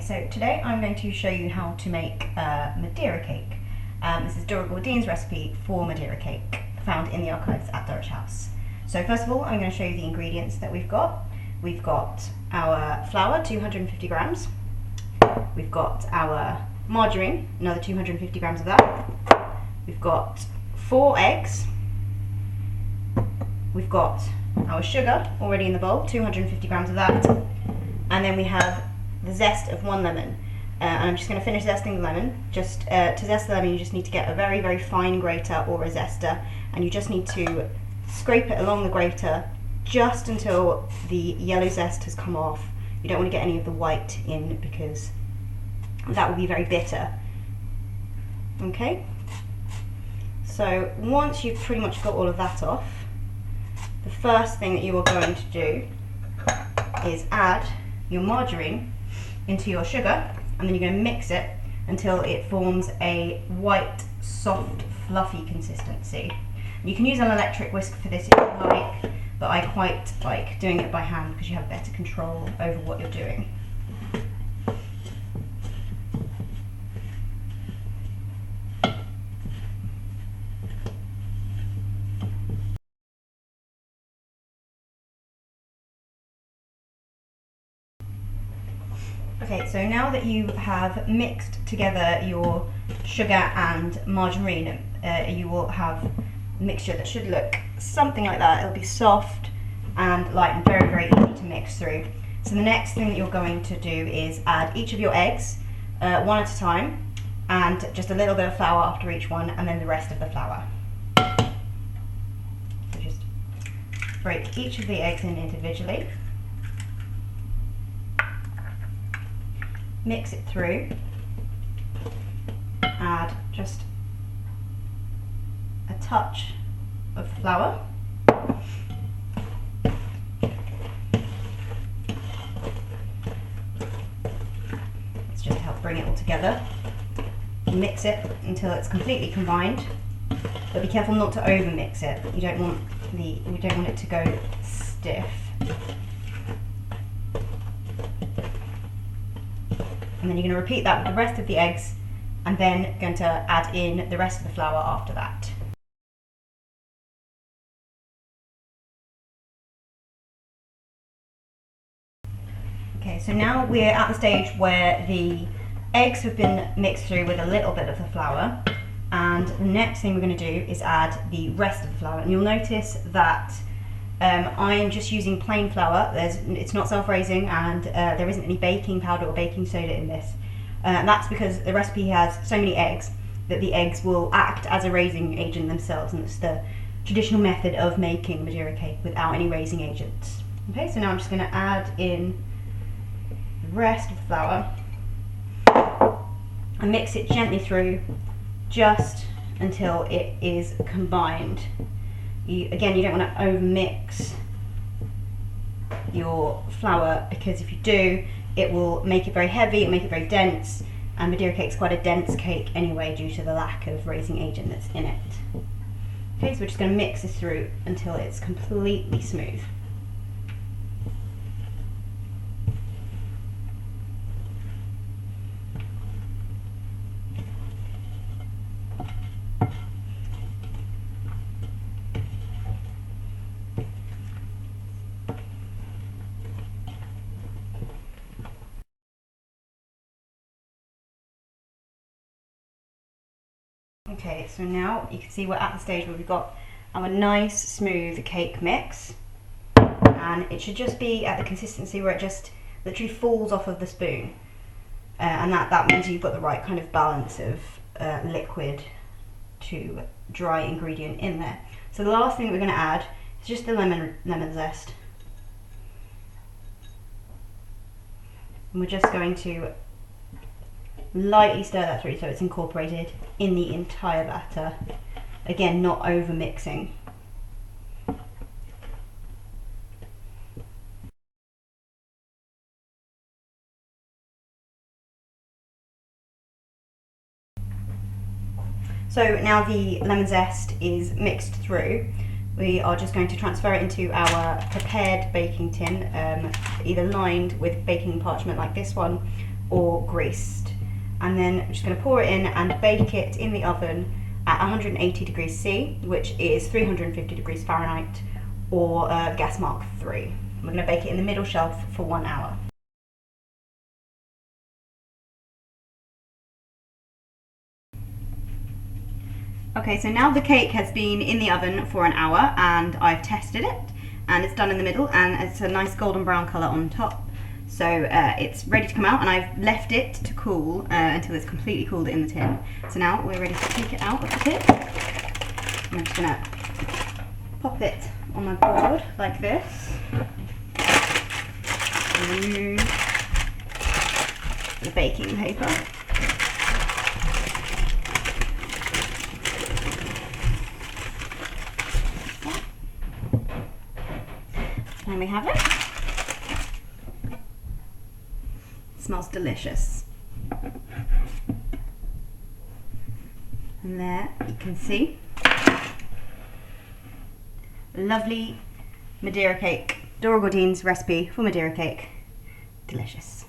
So today I'm going to show you how to make Madeira cake. This is Dora Gordine's recipe for Madeira cake, found in the archives at Dora's house. So first of all, I'm going to show you the ingredients that we've got. We've got our flour, 250 grams. We've got our margarine, another 250 grams of that. We've got 4 eggs. We've got our sugar already in the bowl, 250 grams of that. And then we have the zest of 1 lemon. And I'm just going to finish zesting the lemon. Just to zest the lemon, you just need to get a very, very fine grater or a zester, and you just need to scrape it along the grater just until the yellow zest has come off. You don't want to get any of the white in because that will be very bitter. Okay? So once you've pretty much got all of that off, the first thing that you are going to do is add your margarine into your sugar, and then you're going to mix it until it forms a white, soft, fluffy consistency. You can use an electric whisk for this if you like, but I quite like doing it by hand because you have better control over what you're doing. Okay, so now that you have mixed together your sugar and margarine, you will have a mixture that should look something like that. It'll be soft and light and very, very easy to mix through. So the next thing that you're going to do is add each of your eggs, one at a time, and just a little bit of flour after each one, and then the rest of the flour. So just break each of the eggs in individually. Mix it through, add just a touch of flour, it's just to help bring it all together. Mix it until it's completely combined, but be careful not to over mix it. You don't want it to go stiff. And then you're going to repeat that with the rest of the eggs, and then going to add in the rest of the flour after that. Okay, so now we're at the stage where the eggs have been mixed through with a little bit of the flour, and the next thing we're going to do is add the rest of the flour. And you'll notice that I'm just using plain flour. It's not self-raising, and there isn't any baking powder or baking soda in this. And that's because the recipe has so many eggs that the eggs will act as a raising agent themselves, and it's the traditional method of making Madeira cake without any raising agents. Okay, so now I'm just going to add in the rest of the flour and mix it gently through just until it is combined. Again, you don't want to over mix your flour, because if you do, it will make it very heavy, it'll make it very dense, and Madeira cake is quite a dense cake anyway due to the lack of raising agent that's in it. Okay, so we're just going to mix this through until it's completely smooth. Okay, so now you can see we're at the stage where we've got our nice smooth cake mix, and it should just be at the consistency where it just literally falls off of the spoon, and that means you've got the right kind of balance of liquid to dry ingredient in there. So the last thing that we're going to add is just the lemon zest, and we're just going to lightly stir that through so it's incorporated in the entire batter. Again, not over mixing. So now the lemon zest is mixed through, we are just going to transfer it into our prepared baking tin, either lined with baking parchment like this one, or greased. And then I'm just going to pour it in and bake it in the oven at 180 degrees C, which is 350 degrees Fahrenheit, or gas mark 3. We're going to bake it in the middle shelf for 1 hour. Okay, so now the cake has been in the oven for an hour and I've tested it, and it's done in the middle and it's a nice golden brown colour on top. So it's ready to come out, and I've left it to cool until it's completely cooled in the tin. So now we're ready to take it out of the tin. I'm just going to pop it on my board like this. And remove the baking paper. And we have it. It smells delicious. And there you can see lovely Madeira cake. Dora Gordine's recipe for Madeira cake. Delicious.